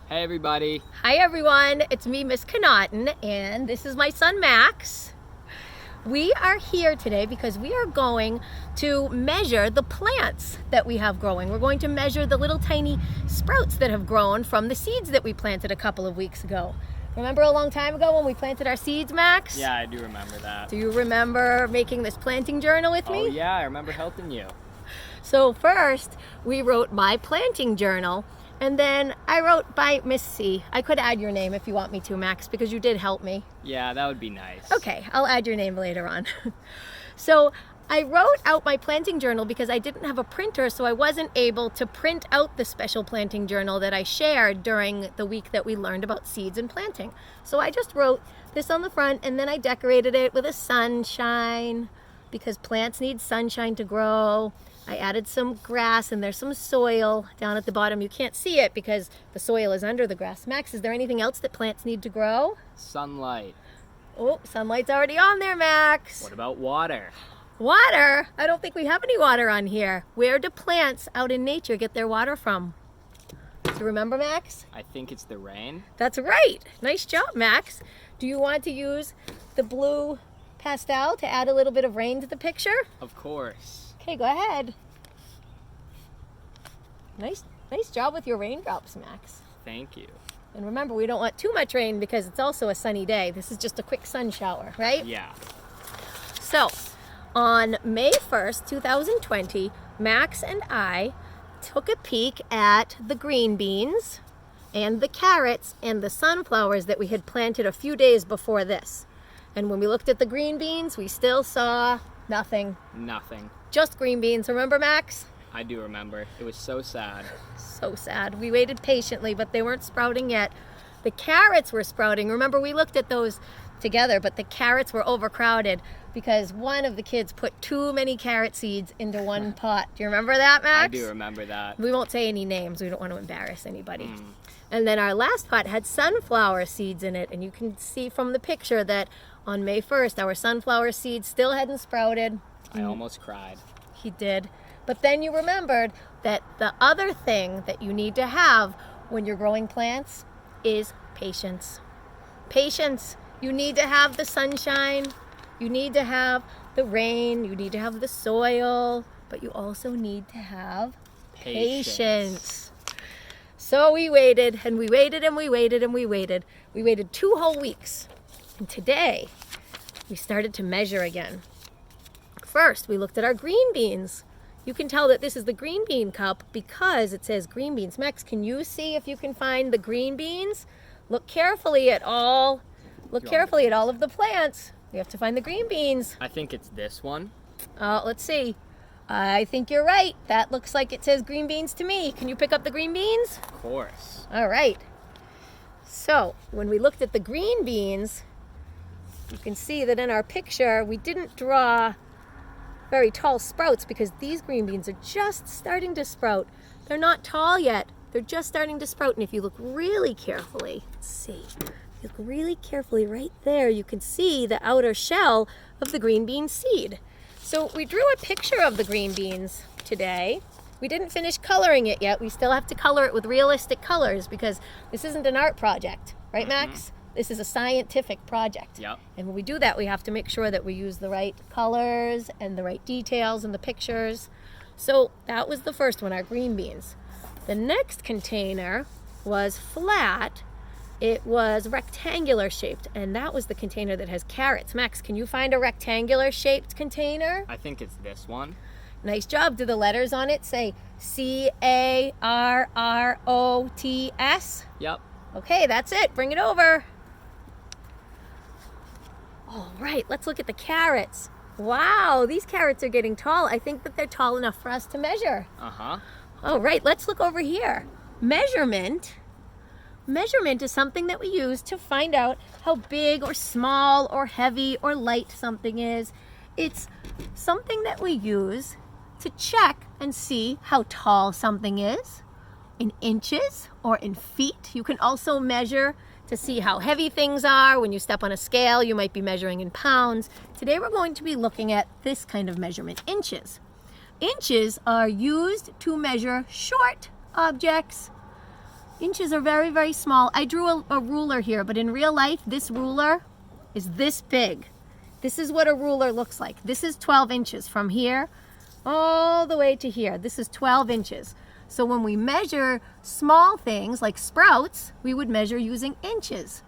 Hey everybody. Hi everyone, it's me, Miss Connaughton, and this is my son Max. We are here today because we are going to measure the plants that we have growing. We're going to measure the little tiny sprouts that have grown from the seeds that we planted a couple of weeks ago. Remember a long time ago when we planted our seeds, Max? Yeah, I do remember that. Do you remember making this planting journal with me? Oh yeah, I remember helping you. So first, we wrote my planting journal, and then I wrote by Miss C. I could add your name if you want me to, Max, because you did help me. Yeah, that would be nice. Okay, I'll add your name later on. So I wrote out my planting journal because I didn't have a printer, so I wasn't able to print out the special planting journal that I shared during the week that we learned about seeds and planting. So I just wrote this on the front, and then I decorated it with a sunshine because plants need sunshine to grow. I added some grass, and there's some soil down at the bottom. You can't see it because the soil is under the grass. Max, is there anything else that plants need to grow? Sunlight. Oh, sunlight's already on there, Max. What about water? Water? I don't think we have any water on here. Where do plants out in nature get their water from? Do you remember, Max? I think it's the rain. That's right. Nice job, Max. Do you want to use the blue pastel to add a little bit of rain to the picture? Of course. Okay, go ahead. Nice job with your raindrops, Max. Thank you. And remember, we don't want too much rain because it's also a sunny day. This is just a quick sun shower, right? Yeah. So, on May 1st, 2020, Max and I took a peek at the green beans and the carrots and the sunflowers that we had planted a few days before this. And when we looked at the green beans, we still saw nothing. Nothing. Just green beans. Remember, Max? I do remember. It was so sad. So sad. We waited patiently, but they weren't sprouting yet. The carrots were sprouting. Remember, we looked at those together, but the carrots were overcrowded because one of the kids put too many carrot seeds into one pot. Do you remember that, Max? I do remember that. We won't say any names. We don't want to embarrass anybody. And then our last pot had sunflower seeds in it, and you can see from the picture that on May 1st, our sunflower seeds still hadn't sprouted. I almost cried. He did. But then you remembered that the other thing that you need to have when you're growing plants is patience. Patience. You need to have the sunshine. You need to have the rain. You need to have the soil. But you also need to have patience. So we waited, and we waited, and we waited, and we waited. We waited 2 whole weeks. And today, we started to measure again. First, we looked at our green beans. You can tell that this is the green bean cup because it says green beans. Max, can you see if you can find the green beans? Look carefully at all. Look carefully at all of the plants. We have to find the green beans. I think it's this one. Let's see. I think you're right. That looks like it says green beans to me. Can you pick up the green beans? Of course. All right. So, when we looked at the green beans, you can see that in our picture, we didn't draw very tall sprouts because these green beans are just starting to sprout. They're not tall yet. They're just starting to sprout. And if you look really carefully, let's see. If you look really carefully right there, you can see the outer shell of the green bean seed. So we drew a picture of the green beans today. We didn't finish coloring it yet. We still have to color it with realistic colors because this isn't an art project, right, Max? This is a scientific project. Yep. And when we do that, we have to make sure that we use the right colors and the right details in the pictures. So that was the first one, our green beans. The next container was flat. It was rectangular shaped, and that was the container that has carrots. Max, can you find a rectangular shaped container? I think it's this one. Nice job. Do the letters on it say CARROTS? Yep. Okay, that's it. Bring it over. All right, let's look at the carrots. Wow, these carrots are getting tall. I think that they're tall enough for us to measure. Uh-huh. All right, let's look over here. Measurement is something that we use to find out how big or small or heavy or light something is. It's something that we use to check and see how tall something is in inches or in feet. You can also measure to see how heavy things are. When you step on a scale, you might be measuring in pounds. Today we're going to be looking at this kind of measurement, inches. Inches are used to measure short objects. Inches are very, very small. I drew a ruler here, but in real life, this ruler is this big. This is what a ruler looks like. This is 12 inches from here all the way to here. This is 12 inches. So when we measure small things like sprouts, we would measure using inches.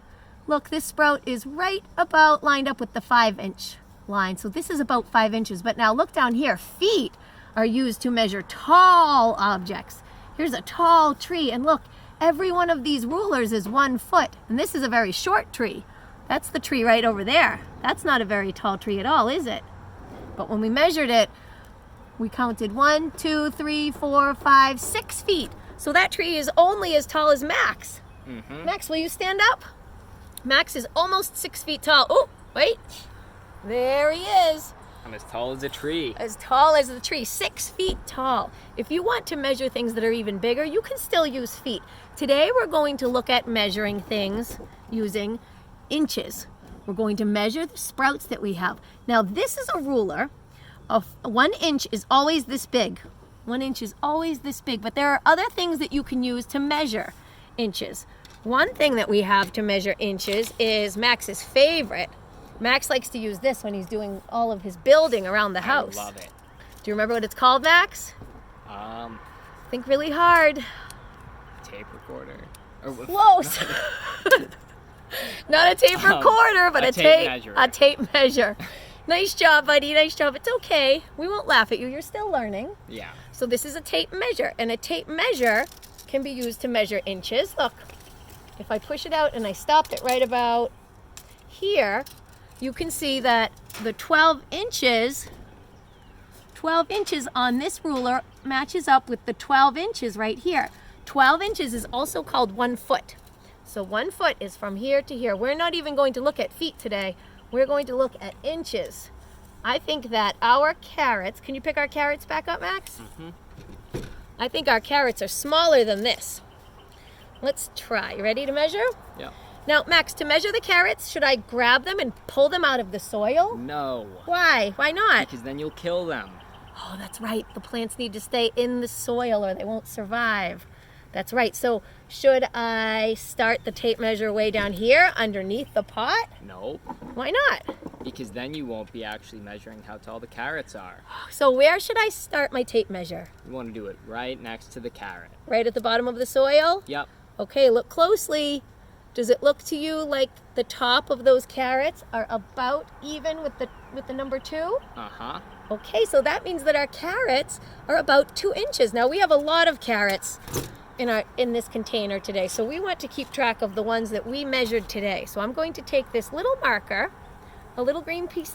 Look, this sprout is right about lined up with the 5-inch line. So this is about 5 inches. But now look down here. Feet are used to measure tall objects. Here's a tall tree, and look, every one of these rulers is 1 foot. And this is a very short tree. That's the tree right over there. That's not a very tall tree at all, is it? But when we measured it, we counted 1, 2, 3, 4, 5, 6 feet. So that tree is only as tall as Max. Max, will you stand up? Max is almost 6 feet tall. Oh, wait. There he is. I'm as tall as a tree. As tall as the tree, 6 feet tall. If you want to measure things that are even bigger, you can still use feet. Today we're going to look at measuring things using inches. We're going to measure the sprouts that we have. Now this is a ruler. 1 inch is always this big. 1 inch is always this big, but there are other things that you can use to measure inches. One thing that we have to measure inches is Max's favorite. Max likes to use this when he's doing all of his building around the house. I love it. Do you remember what it's called, Max? Think really hard. Tape recorder. Close. Not a tape recorder, but a tape measure. Nice job, buddy. Nice job. It's okay. We won't laugh at you. You're still learning. Yeah. So this is a tape measure, and a tape measure can be used to measure inches. Look, if I push it out and I stopped it right about here, you can see that the 12 inches on this ruler matches up with the 12 inches right here. 12 inches is also called 1 foot. So 1 foot is from here to here. We're not even going to look at feet today. We're going to look at inches. I think that our carrots, can you pick our carrots back up, Max? I think our carrots are smaller than this. Let's try. You ready to measure? Yeah. Now, Max, to measure the carrots, should I grab them and pull them out of the soil? No. Why? Why not? Because then you'll kill them. Oh, that's right. The plants need to stay in the soil or they won't survive. That's right. So should I start the tape measure way down here underneath the pot? Nope. Why not? Because then you won't be actually measuring how tall the carrots are. So where should I start my tape measure? You want to do it right next to the carrot. Right at the bottom of the soil? Yep. Okay, look closely. Does it look to you like the top of those carrots are about even with the number 2? Uh-huh. Okay, so that means that our carrots are about 2 inches. Now we have a lot of carrots in this container today, so we want to keep track of the ones that we measured today. So I'm going to take this little marker, a little red piece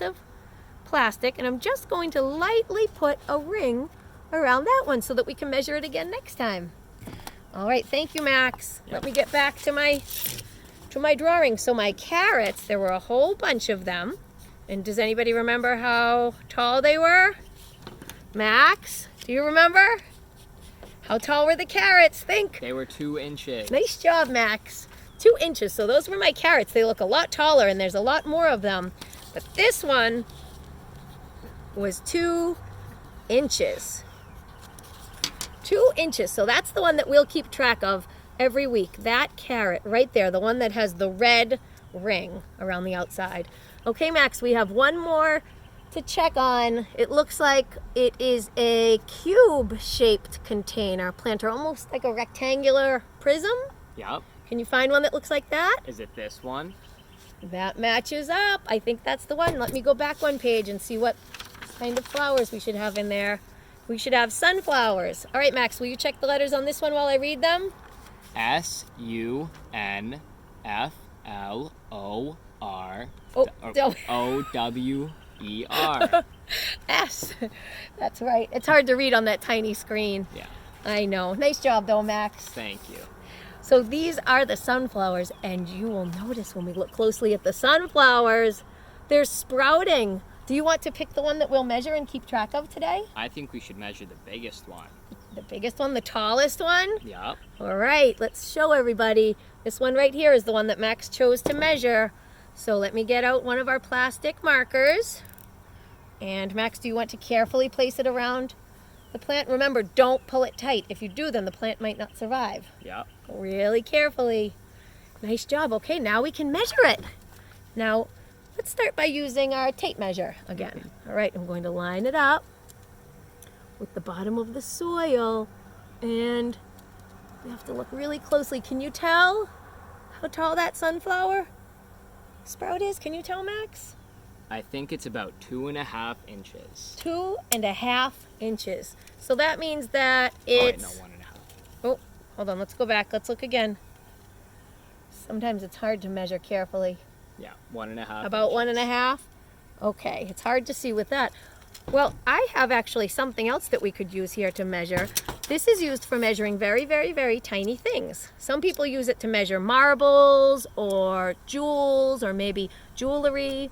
of plastic, and I'm just going to lightly put a ring around that one so that we can measure it again next time. All right, thank you, Max. Yep. Let me get back to my drawing. So my carrots, there were a whole bunch of them. And does anybody remember how tall they were? Max, do you remember? How tall were the carrots? Think. They were 2 inches. Nice job, Max. 2 inches. So those were my carrots. They look a lot taller and there's a lot more of them. But this one was 2 inches. 2 inches. So that's the one that we'll keep track of every week. That carrot right there, the one that has the red ring around the outside. Okay, Max, we have one more to check on. It looks like it is a cube-shaped container planter, almost like a rectangular prism. Yep. Can you find one that looks like that? Is it this one? That matches up. I think that's the one. Let me go back one page and see what kind of flowers we should have in there. We should have sunflowers. All right, Max, will you check the letters on this one while I read them? S-U-N-F-L-O-R O-W-E-R. S. That's right. It's hard to read on that tiny screen. Yeah. I know. Nice job, though, Max. Thank you. So these are the sunflowers, and you will notice when we look closely at the sunflowers, they're sprouting. Do you want to pick the one that we'll measure and keep track of today? I think we should measure the biggest one. The biggest one, the tallest one? Yep. All right, let's show everybody. This one right here is the one that Max chose to measure. So let me get out one of our plastic markers. And Max, do you want to carefully place it around the plant. Remember, don't pull it tight. If you do, then the plant might not survive. Yep. Go really carefully. Nice job. Okay, now we can measure it. Now, let's start by using our tape measure again. All right, I'm going to line it up with the bottom of the soil, and we have to look really closely. Can you tell how tall that sunflower sprout is? Can you tell, Max? I think it's about 2.5 inches. 2.5 inches. So that means that Oh, wait, it's... no, 1.5. Oh, hold on. Let's go back. Let's look again. Sometimes it's hard to measure carefully. Yeah, 1.5. About inches. 1.5? Okay, it's hard to see with that. Well, I have actually something else that we could use here to measure. This is used for measuring very, very, very tiny things. Some people use it to measure marbles or jewels or maybe jewelry.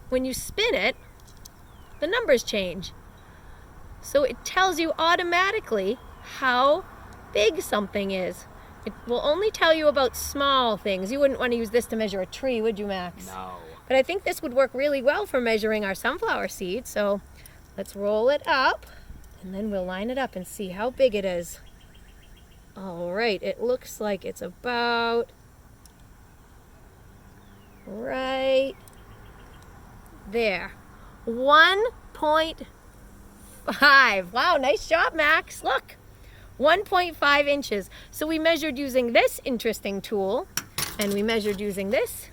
When you spin it, the numbers change. So it tells you automatically how big something is. It will only tell you about small things. You wouldn't want to use this to measure a tree, would you, Max? No. But I think this would work really well for measuring our sunflower seed. So let's roll it up, and then we'll line it up and see how big it is. All right, it looks like it's about right there. 1.5. Wow, nice job, Max. Look, 1.5 inches. So we measured using this interesting tool, and we measured using this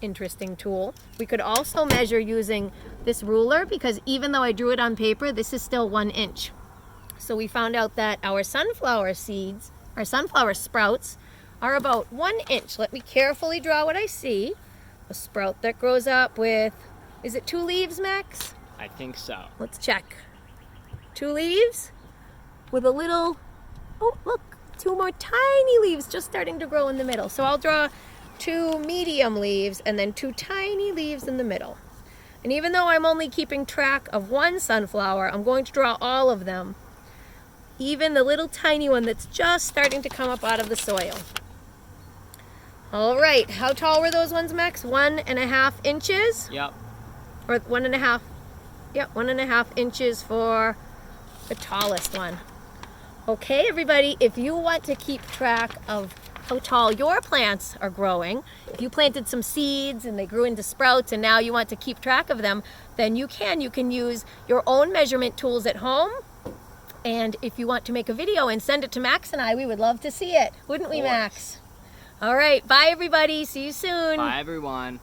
interesting tool. We could also measure using this ruler, because even though I drew it on paper, this is still 1 inch. So we found out that our sunflower seeds, our sunflower sprouts, are about 1 inch. Let me carefully draw what I see. A sprout that grows up with, is it 2 leaves, Max? I think so. Let's check. 2 leaves with a little, oh look, 2 more tiny leaves just starting to grow in the middle. So I'll draw 2 medium leaves and then 2 tiny leaves in the middle. And even though I'm only keeping track of 1 sunflower, I'm going to draw all of them. Even the little tiny one that's just starting to come up out of the soil. All right, how tall were those ones, Max? 1.5 inches? Yep. Or 1.5, yep, 1.5 inches for the tallest one. Okay, everybody, if you want to keep track of how tall your plants are growing, if you planted some seeds and they grew into sprouts and now you want to keep track of them, then you can use your own measurement tools at home. And if you want to make a video and send it to Max and I, we would love to see it. Wouldn't we, Max? All right, bye everybody, see you soon. Bye, everyone.